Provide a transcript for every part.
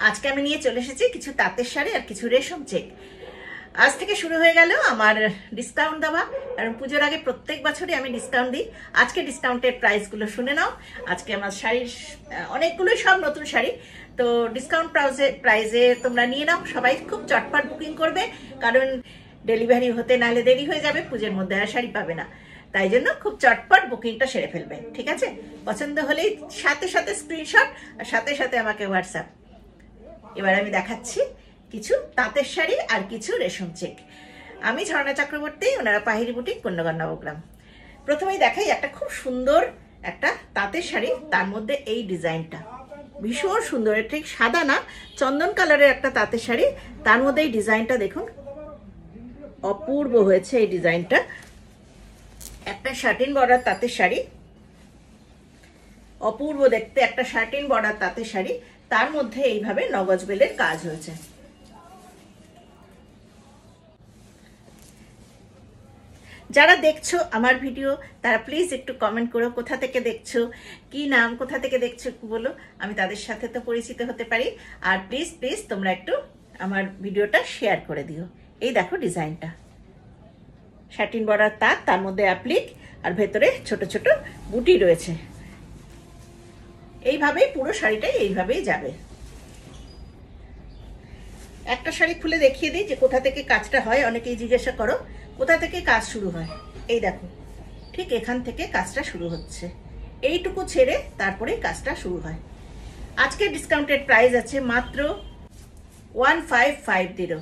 আজকে আমি নিয়ে চলে এসেছি কিছু তাঁতের শাড়ি আর কিছু রেশম চেক। আজ থেকে শুরু হয়ে গেল আমার ডিসকাউন্ট দেওয়া, কারণ পুজোর আগে প্রত্যেক বছরই আমি ডিসকাউন্ট দিই। আজকে ডিসকাউন্টের প্রাইসগুলো শুনে নাও। আজকে আমার শাড়ির অনেকগুলোই সব নতুন শাড়ি, তো ডিসকাউন্ট প্রাইসে তোমরা নিয়ে নাও। সবাই খুব চটপট বুকিং করবে, কারণ ডেলিভারি হতে নাহলে দেরি হয়ে যাবে, পুজোর মধ্যে আর শাড়ি পাবে না। তাই জন্য খুব চটপট বুকিংটা সেরে ফেলবে, ঠিক আছে? পছন্দ হলেই সাথে সাথে স্ক্রিনশট আর সাথে সাথে আমাকে হোয়াটসঅ্যাপ। এবার আমি দেখাচ্ছি কিছু তাঁতের শাড়ি আর কিছু রেশম চেক। আমি ঝর্ণা চক্রবর্তী, ওনারা পাহিরি বুটিক, কন্যাগর নবগ্রাম। প্রথমেই দেখাই একটা খুব সুন্দর একটা তাঁতের শাড়ি, তার মধ্যে এই ডিজাইনটা ভীষণ সুন্দর। ঠিক সাদা না, চন্দন কালারের একটা তাঁতের শাড়ি, তার মধ্যে এই ডিজাইনটা দেখুন, অপূর্ব হয়েছে এই ডিজাইনটা। একটা শার্টিন বর্ডার তাঁতের শাড়ি, অপূর্ব দেখতে একটা শার্টিন বর্ডার তাঁতের শাড়ি, তার মধ্যে এইভাবে নগজ বেলের কাজ হয়েছে। যারা দেখছো আমার ভিডিও, তারা প্লিজ একটু কমেন্ট করো কোথা থেকে দেখছো, কি নাম, কোথা থেকে দেখছো একটু বলো, আমি তাদের সাথে তো পরিচিত হতে পারি। আর প্লিজ প্লিজ তোমরা একটু আমার ভিডিওটা শেয়ার করে দিও। এই দেখো ডিজাইনটা, শার্টিন বর্ডার তাঁত, তার মধ্যে অ্যাপ্লিক, আর ভেতরে ছোট ছোট বুটি রয়েছে। এইভাবেই পুরো শাড়িটাই এইভাবেই যাবে। একটা শাড়ি খুলে দেখিয়ে দিই যে কোথা থেকে কাজটা হয়। অনেকেই জিজ্ঞাসা করো কোথা থেকে কাজ শুরু হয়। এই দেখো, ঠিক এখান থেকে কাজটা শুরু হচ্ছে, এইটুকু ছেড়ে তারপরে কাজটা শুরু হয়। আজকে ডিসকাউন্টেড প্রাইস আছে মাত্র 1550।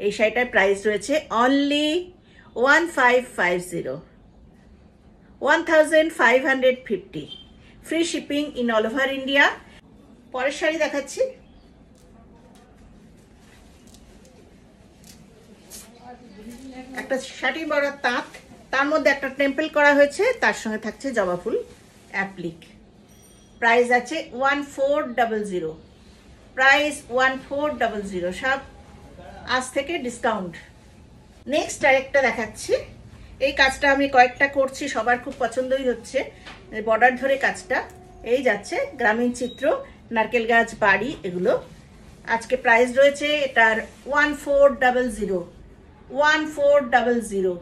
এই শাড়িটার প্রাইস রয়েছে only 1550, 1550। Free shipping in all over India. পরের শাড়ি দেখাচ্ছি। একটা শাড়ি বড় তাঁত, তার মধ্যে একটা টেম্পল করা হয়েছে, তার সঙ্গে থাকছে জবা ফুল অ্যাপ্লিক। প্রাইস আছে 1400, প্রাইস 1400। সব আজ থেকে ডিসকাউন্ট। নেক্সট আরেকটা দেখাচ্ছি। এই কাজটা আমি কয়েকটা করছি, সবার খুব পছন্দই হচ্ছে। বর্ডার ধরে কাজটা এই যাচ্ছে, গ্রামীণ চিত্র, নারকেল গাছ, বাড়ি, এগুলো। আজকে প্রাইস রয়েছে এটার 1400, 1400।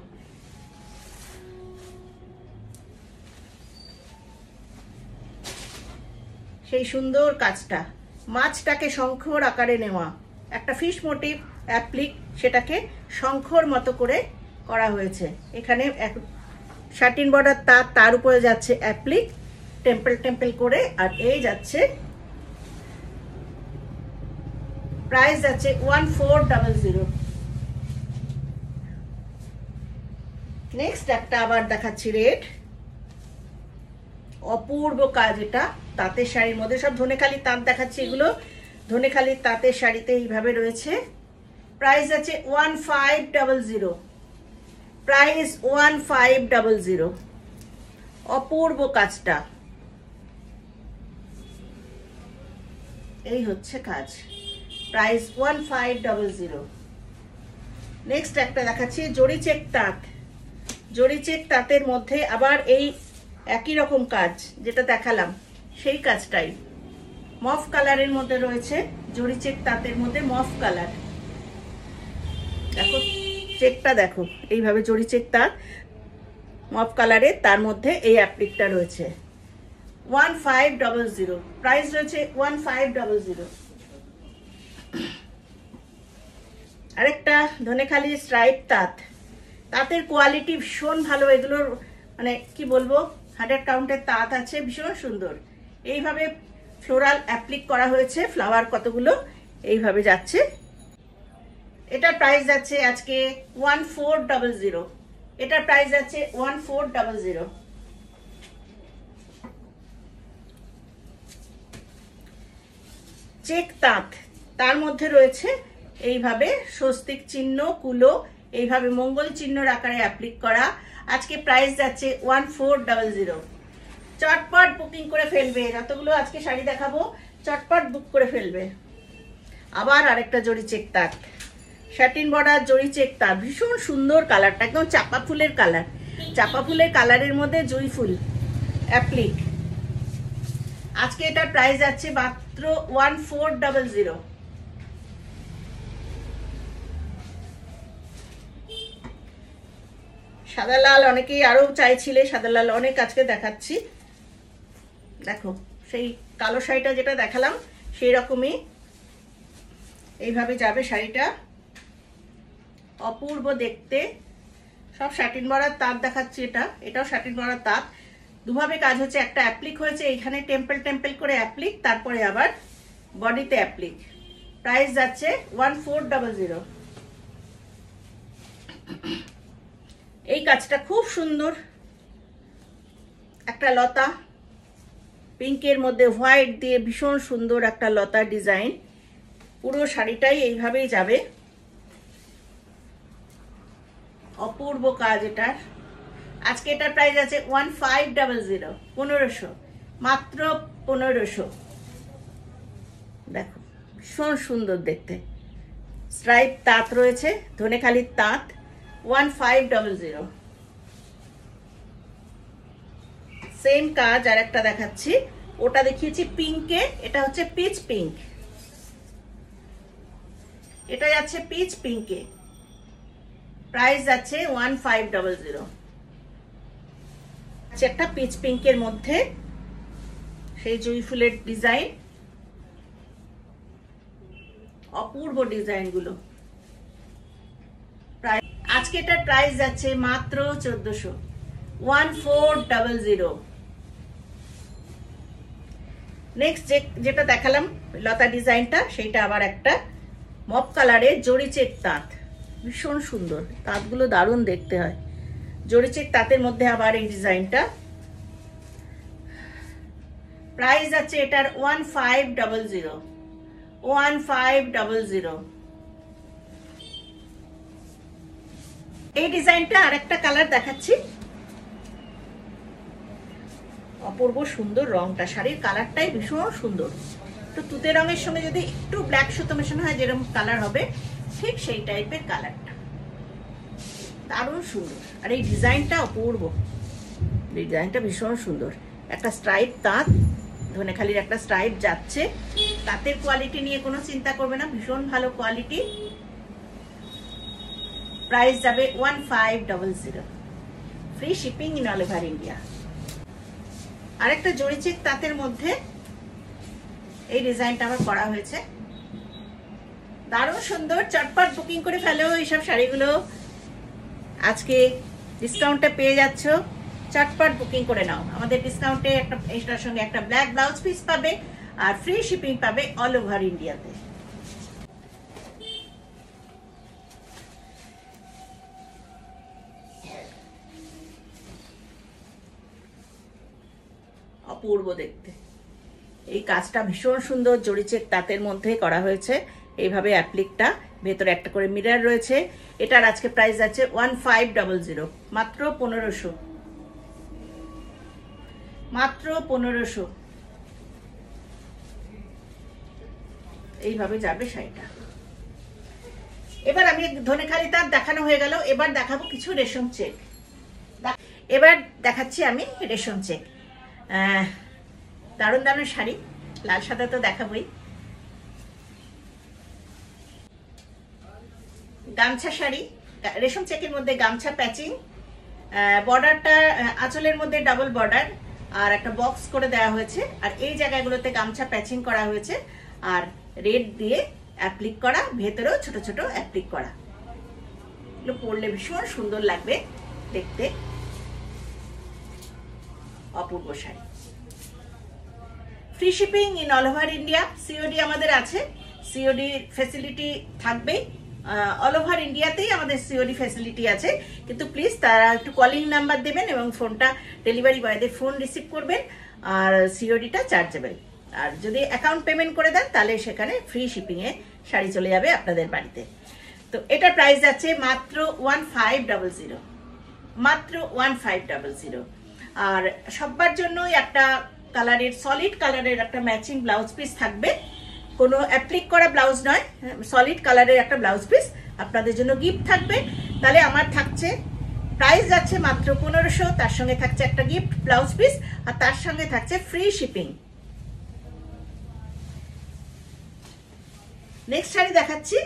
সেই সুন্দর কাজটা, মাছটাকে শঙ্খর আকারে নেওয়া, একটা ফিশ মোটিভ অ্যাপ্লিক, সেটাকে শঙ্খর মতো করে করা হয়েছে। এখানে শার্টিন বর্ডার তার, তার উপরে যাচ্ছে অ্যাপ্লিক টেম্পল টেম্পল করে, আর এই যাচ্ছে প্রাইস যাচ্ছে 1400। নেক্সট একটা আবার দেখাচ্ছি রেড, অপূর্ব কাজ। এটা তাঁতের শাড়ির মধ্যে, সব ধনেখালি তাঁত দেখাচ্ছি, এগুলো ধনেখালি তাঁতের শাড়িতে এইভাবে রয়েছে। প্রাইস আছে 1500, প্রাইস 1500। অপূর্ব কাজটা, এই হচ্ছে কাজ, প্রাইস 1500। নেক্সট একটা দেখাচ্ছি জরি চেক তাঁত। জরি চেক তাঁতের মধ্যে আবার এই একই রকম কাজ যেটা দেখালাম, সেই কাজটাই মফ কালারের মধ্যে রয়েছে। জরি চেক তাঁতের মধ্যে মফ কালার, দেখো চেকটা দেখো, এইভাবে জরি চেক তাঁত মফ কালারের, তার মধ্যে এই অ্যাপ্লিকটা রয়েছে। 1500, প্রাইস রয়েছে 1500। আরেকটা ধনেখালি স্ট্রাইপ তাঁত, তাঁতের কোয়ালিটি ভীষণ ভালো। এগুলোর মানে কি বলবো, 100 কাউন্টের তাঁত আছে, ভীষণ সুন্দর। এইভাবে ফ্লোরাল অ্যাপ্লিক করা হয়েছে, ফ্লাওয়ার কতগুলো এইভাবে যাচ্ছে। এটার প্রাইস যাচ্ছে আজকে 1400, এটার প্রাইস যাচ্ছে 1400। চেক তাঁত, তার মধ্যে রয়েছে এইভাবে স্বস্তিক চিহ্ন, কুলো, এইভাবে মঙ্গল চিহ্নর আকারে অ্যাপ্লিক করা। আজকে প্রাইস যাচ্ছে 1400। চটপট বুকিং করে ফেলবে, যতগুলো আজকে শাড়ি দেখাবো চটপট বুক করে ফেলবে। আবার আরেকটা জরি চেক তাঁত, শার্টিন বর্ডার জরি চেক তাঁত, ভীষণ সুন্দর কালারটা, একদম চাপা ফুলের কালার, চাপা ফুলের কালারের মধ্যে জুঁই ফুল অ্যাপ্লিক। আজকে এটার প্রাইস আছে মাত্র 1400। সাদা লাল অনেকেই আরো চাইছিলে, সাদা লাল অনেক আজকে দেখাচ্ছি। দেখো সেই কালো শাড়িটা যেটা দেখালাম সেই রকমই এইভাবে যাবে শাড়িটা, অপূর্ব দেখতে। সব শাটিন বরার তাঁত দেখাচ্ছি, এটাও শাটিন বরার তাঁত। দুভাবে কাজ হচ্ছে, একটা অ্যাপ্লিক হয়েছে এইখানে টেম্পল টেম্পল করে অ্যাপ্লিক, তারপরে আবার বডিতে অ্যাপ্লিক। প্রাইস যাচ্ছে 1400। এই কাজটা খুব সুন্দর, একটা লতা পিঙ্কের মধ্যে হোয়াইট দিয়ে ভীষণ সুন্দর একটা লতা ডিজাইন। পুরো শাড়িটাই এইভাবেই যাবে, অপূর্ব কাজ এটার। আজকে এটার প্রাইস আছে 1500, 1500, মাত্র 1500। দেখো ভীষণ সুন্দর দেখতে, স্ট্রাইপ তাঁত রয়েছে, ধনেখালির তাঁত। 1500। সেম কাজ আর একটা দেখাচ্ছি, ওটা দেখিয়েছি পিঙ্কে, এটা হচ্ছে পিচ পিঙ্ক, এটা যাচ্ছে পিচ পিঙ্কে। প্রাইস যাচ্ছে 1500। একটা পিচ পিঙ্কের মধ্যে সেই জুঁই ফুলের ডিজাইন, অপূর্ব ডিজাইন গুলো। আজকে এটার প্রাইস যাচ্ছে মাত্র 1400, 1400। নেক্সট যেটা দেখালাম লতা ডিজাইনটা, সেইটা আবার একটা মপ কালারের জড়ি চেক তাঁত, ভীষণ সুন্দর তাঁতগুলো, দারুণ দেখতে হয়। জড়ি চেক তাঁতের মধ্যে আবার এই ডিজাইনটা। প্রাইস আছে এটার 1500, 1500। এই ডিজাইনটা আর একটা কালার দেখাচ্ছি, অপূর্ব সুন্দর রংটা, শাড়ির কালারটাই ভীষণ সুন্দর। তো তুতে রঙের সঙ্গে যদি একটু ব্ল্যাক সুতো মেশানো হয় যেরকম কালার হবে, ঠিক সেই টাইপের কালারটা, দারুণ সুন্দর। আর এই ডিজাইনটা অপূর্ব, ডিজাইনটা ভীষণ সুন্দর। একটা স্ট্রাইপ তাঁত, ধনেখালির একটা স্ট্রাইপ যাচ্ছে। তাঁতের কোয়ালিটি নিয়ে কোনো চিন্তা করবে না, ভীষণ ভালো কোয়ালিটি। প্রাইস যাবে 1500, free shipping in all over India. আরেকটা জড়ি চেক তাঁতের মধ্যে এই ডিজাইনটা আবার করা হয়েছে, দারুণ সুন্দর। চটপট বুকিং করে ফেলো এইসব শাড়িগুলো, আজকে ডিসকাউন্টে পেয়ে যাচ্ছ, চটপট বুকিং করে নাও। আমাদের ডিসকাউন্টে একটা এটার সঙ্গে একটা ব্ল্যাক ব্লাউজ পিস পাবে আর ফ্রি শিপিং পাবে অল ওভার ইন্ডিয়াতে। অপূর্ব দেখতে, এই কাজটা ভীষণ সুন্দর, জড়ি চেক তাঁতের মধ্যে করা হয়েছে এইভাবে অ্যাপ্লিকটা, ভেতরে একটা করে মিরর রয়েছে। এটার আজকে প্রাইস আছে 1500, মাত্র 1500, মাত্র 1500। এইভাবে যাবে শাড়িটা। এবার আমি ধনেখালি তাঁত দেখানো হয়ে গেল, এবার দেখাবো কিছু রেশম চেক। এবার দেখাচ্ছি আমি রেশম চেক, দারুণ দারুণ শাড়ি, লাল সাদা তো দেখাবই। গামছা শাড়ি, রেশম চেকের মধ্যে গামছা প্যাচিং, বর্ডারটা আঁচলের মধ্যে ডাবল বর্ডার আর একটা বক্স করে দেওয়া হয়েছে, আর এই জায়গাগুলোতে গামছা প্যাচিং করা হয়েছে আর রেড দিয়ে অ্যাপ্লিক করা, ভেতরেও ছোট ছোট অ্যাপ্লিক করা। এগুলো পরলে ভীষণ সুন্দর লাগবে দেখতে, অপূর্ব sari. Free shipping in all over India, COD আমাদের আছে, সিওডি ফ্যাসিলিটি থাকবেই, অল ওভার ইন্ডিয়াতেই আমাদের সিওডি ফ্যাসিলিটি আছে। কিন্তু প্লিজ তারা একটু কলিং নাম্বার দেবেন এবং ফোনটা ডেলিভারি বয়দের ফোন রিসিভ করবেন, আর সিওডিটা চার্জেবল। আর যদি অ্যাকাউন্ট পেমেন্ট করে দেন তাহলে সেখানে ফ্রি শিপিংয়ে শাড়ি চলে যাবে আপনাদের বাড়িতে। তো এটার প্রাইস আছে মাত্র 1500, মাত্র 1500। আর সবার জন্যই একটা কালারের, সলিড কালারের একটা ম্যাচিং ব্লাউজ পিস থাকবে, কোনো অ্যাপ্লিক করা ব্লাউজ নয়, সলিড কালারের একটা ব্লাউজ পিস আপনাদের জন্য গিফট থাকবে। তাহলে আমার থাকছে, প্রাইস যাচ্ছে মাত্র 1500, তার সঙ্গে থাকছে একটা গিফট ব্লাউজ পিস আর তার সঙ্গে থাকছে ফ্রি শিপিং। নেক্সট শাড়ি দেখাচ্ছি।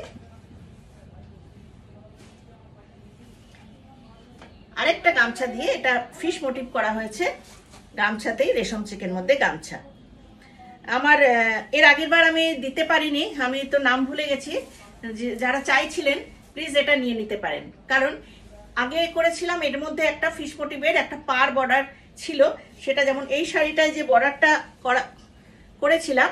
আরেকটা গামছা দিয়ে, এটা ফিশ মোটিভ করা হয়েছে, গামছাতেই রেশম চেকের মধ্যে গামছা। আমার এর আগের বার আমি দিতে পারিনি, আমি তো নাম ভুলে গেছি। যারা চাইছিলেন প্লিজ এটা নিয়ে নিতে পারেন, কারণ আগে করেছিলাম এর মধ্যে একটা ফিশ মোটিভের একটা পার বর্ডার ছিল, সেটা যেমন এই শাড়িটায় যে বর্ডারটা করেছিলাম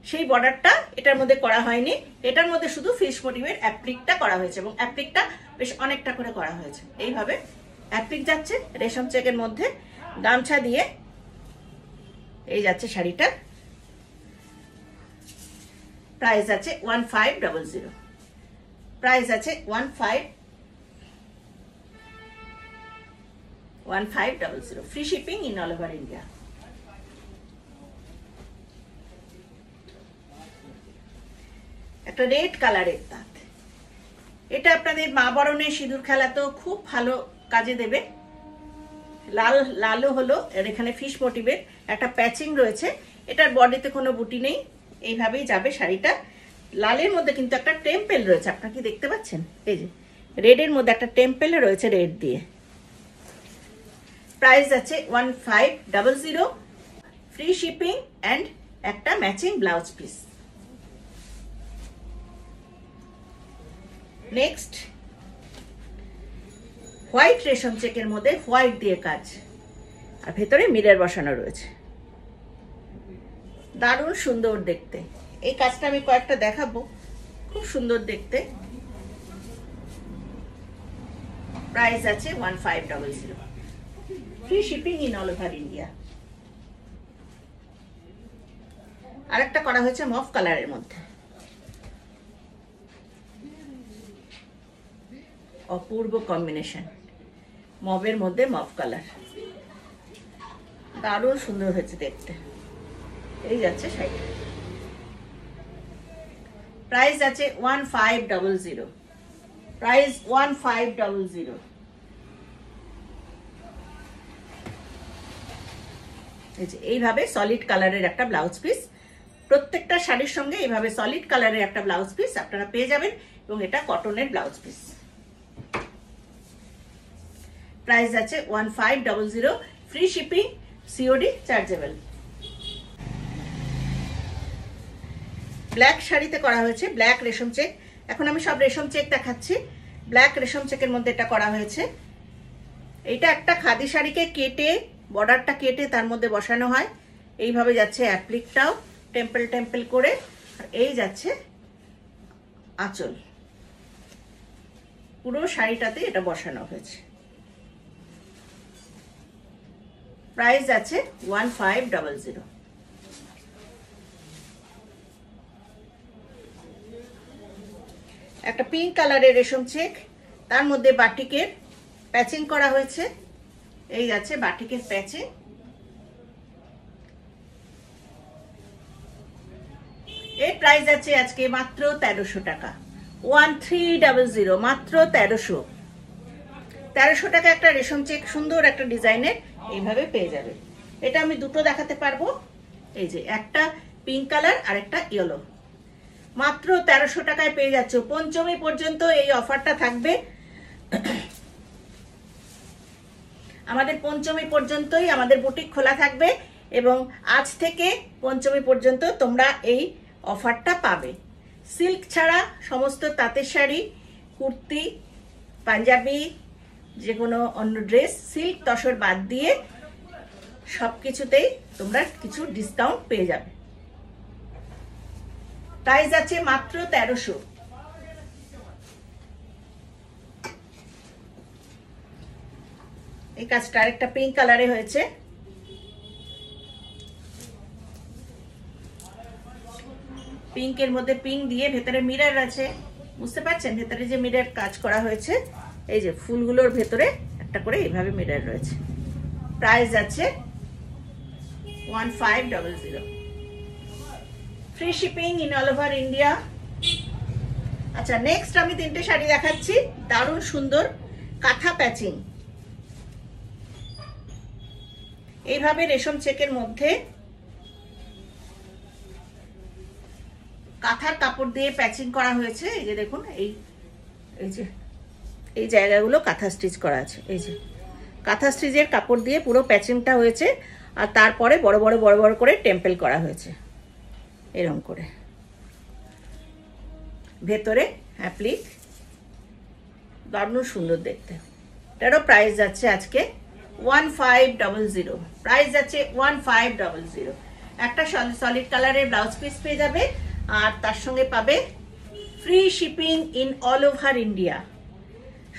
সেই বর্ডারটা এটার মধ্যে করা হয়নি। এটার মধ্যে শুধু ফিশ মোটিভের অ্যাপ্লিকটা করা হয়েছে, এবং অ্যাপ্লিকটা বেশ অনেকটা করে করা হয়েছে। এইভাবে অ্যাপ্লিক যাচ্ছে রেশম চেকের মধ্যে গামছা দিয়ে, এই যাচ্ছে শাড়িটা। প্রাইস আছে 1500, প্রাইস আছে 1500, free shipping in all over India. একটা রেড কালারের তাঁত, এটা আপনাদের মা বরণে সিঁদুর খেলাতেও খুব ভালো কাজে দেবে। লাল লালও হলো, আর এখানে ফিশ মোটিভের একটা প্যাচিং রয়েছে। এটার বডিতে কোনো বুটি নেই, এইভাবেই যাবে শাড়িটা। লালের মধ্যে কিন্তু একটা টেম্পেল রয়েছে, আপনারা কি দেখতে পাচ্ছেন? এই যে রেডের মধ্যে একটা টেম্পেল রয়েছে রেড দিয়ে। প্রাইস আছে 1500, ফ্রি শিপিং অ্যান্ড একটা matching blouse piece. Next white রেশম চেকের মধ্যে হোয়াইট দিয়ে কাজ, আর ভেতরে মিরর বসানো রয়েছে, দারুণ সুন্দর দেখতে। এই কাজটা আমি কয়েকটা দেখাবো, খুব সুন্দর দেখতে। প্রাইস আছে 1500, free shipping in all over India. আরেকটা করা হয়েছে মফ কালারের মধ্যে, অপূর্ব কম্বিনেশন, মবের মধ্যে মফ কালার, দারুণ সুন্দর হয়েছে দেখতে। এই যাচ্ছে শাড়িটা, প্রাইস আছে 1500, প্রাইস 1500। এইভাবে সলিড কালারের একটা ব্লাউজ পিস, প্রত্যেকটা শাড়ির সঙ্গে এইভাবে সলিড কালারের একটা ব্লাউজ পিস আপনারা পেয়ে যাবেন, এবং এটা কটনের ব্লাউজ পিস। প্রাইস আছে 1500, free shipping, COD chargeable. Black শাড়িতে করা হয়েছে ব্ল্যাক রেশম চেক। এখন আমি সব রেশম চেক দেখাচ্ছি। ব্ল্যাক রেশম চেকের মধ্যে এটা করা হয়েছে। এটা একটা খাদি শাড়িকে কেটে, বর্ডারটা কেটে তার মধ্যে বসানো হয়। এইভাবে যাচ্ছে অ্যাপ্লিকটাও টেম্পল টেম্পল করে, আর এই যাচ্ছে আঁচল। পুরো শাড়িটাতে এটা বসানো হয়েছে। প্রাইস আছে 1500। একটা পিঙ্ক কালারের রেশম চেক, তার মধ্যে বাটিকের প্যাচিং করা হয়েছে। এই যাচ্ছে বাটিকের প্যাচিং। এর প্রাইস আছে আজকে মাত্র 1300 টাকা, 1300, মাত্র 1300 টাকা একটা রেশম চেক, সুন্দর একটা ডিজাইনের এইভাবে পেয়ে যাবে। এটা আমি দুটো দেখাতে পারবো, এই যে একটা পিঙ্ক কালার আর একটা ইয়েলো, মাত্র 1300 টাকায় পেয়ে যাচ্ছে। পঞ্চমী পর্যন্ত এই অফারটা থাকবে, আমাদের পঞ্চমী পর্যন্তই আমাদের বুটিক খোলা থাকবে, এবং আজ থেকে পঞ্চমী পর্যন্ত তোমরা এই অফারটা পাবে। সিল্ক ছাড়া সমস্ত তাঁতের শাড়ি, কুর্তি, পাঞ্জাবি, যে কোনো অন্য ড্রেস, সিল্ক তসর বাদ দিয়ে সব কিছুতেই তোমরা কিছু ডিসকাউন্ট পেয়ে যাবে। প্রাইস আছে মাত্র 1300। এই কাজটা আরেকটা পিঙ্ক কালারে হয়েছে। পিঙ্কের মধ্যে পিঙ্ক দিয়ে ভেতরে মিরর আছে, বুঝতে পারছেন? ভেতরে যে মিরর কাজ করা হয়েছে, এই যে ফুলগুলোর ভেতরে একটা করে এইভাবে মিরর রয়েছে। প্রাইস আছে 1500, free shipping in all over India. আচ্ছা, নেক্সট আমি তিনটে শাড়ি দেখাচ্ছি, দারুণ সুন্দর কাঁথা প্যাচিং। এইভাবে রেশম চেকের মধ্যে কাঁথার কাপড় দিয়ে প্যাচিং করা হয়েছে। এই যে দেখুন, এই জায়গাগুলো কাঁথা স্টিচ করা আছে। এই যে কাঁথা স্টিচের কাপড় দিয়ে পুরো প্যাচিংটা হয়েছে, আর তারপরে বড় বড় করে টেম্পেল করা হয়েছে এরকম করে। ভেতরে অ্যাপ্লিক, দারুণ সুন্দর দেখতে। এটারও প্রাইস যাচ্ছে আজকে 1500। প্রাইস যাচ্ছে 1500। একটা সলিড কালারের ব্লাউজ পিস পেয়ে যাবে, আর তার সঙ্গে পাবে free shipping in all over India.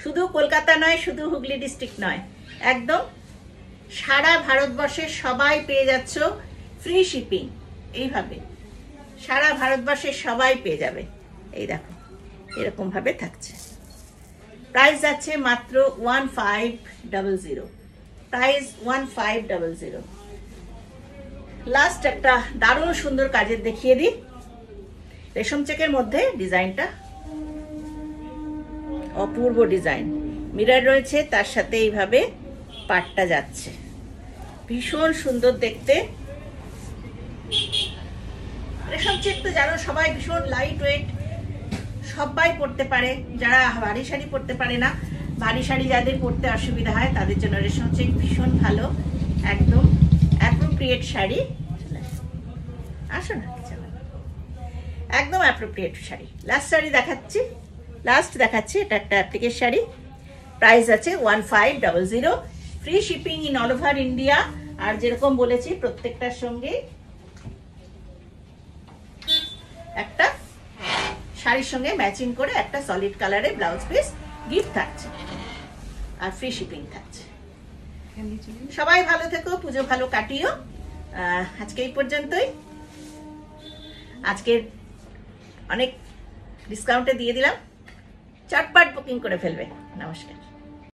শুধু কলকাতা নয়, শুধু হুগলি ডিস্ট্রিক্ট নয়, একদম সারা ভারতবর্ষের সবাই পেয়ে যাচ্ছ ফ্রি শিপিং। এইভাবে সারা ভারতবর্ষের সবাই পেয়ে যাবে। এই দেখো এরকম ভাবে থাকছে। প্রাইস যাচ্ছে মাত্র 1500। প্রাইস 1500। লাস্ট একটা দারুণ সুন্দর কাজের দেখিয়ে দিই। রেশম চেকের মধ্যে ডিজাইনটা অপূর্ব ডিজাইন, মিরর রয়েছে, তার সাথে এইভাবে পাটটা যাচ্ছে, ভীষণ সুন্দর দেখতে। রেশম চেক তো জানো সবাই ভীষণ লাইট ওয়েট, সবাই পরতে পারে। যারা ভারী শাড়ি পরতে পারে না, ভারী শাড়ি যাদের পরতে অসুবিধা হয় তাদের জন্য রেশম চেক ভীষণ ভালো। একদম অ্যাপ্রোপ্রিয়েট শাড়ি। আসো না, একদম অ্যাপ্রোপ্রিয়েট শাড়ি। লাস্ট দেখাচ্ছি এটা একটা অ্যাপ্লিকের শাড়ি। প্রাইস আছে 1500। Free shipping in all over India. আর যেরকম বলেছি প্রত্যেকটার সঙ্গে একটা শাড়ির সঙ্গে ম্যাচিং করে একটা সলিড কালারের ব্লাউজ পিস গিফট থাকছে, আর ফ্রি শিপিং থাকছে। সবাই ভালো থেকো, পুজো ভালো কাটিও। আজকে এই পর্যন্তই। আজকে অনেক ডিসকাউন্টে দিয়ে দিলাম, চটপট বুকিং করে ফেলবে। নমস্কার।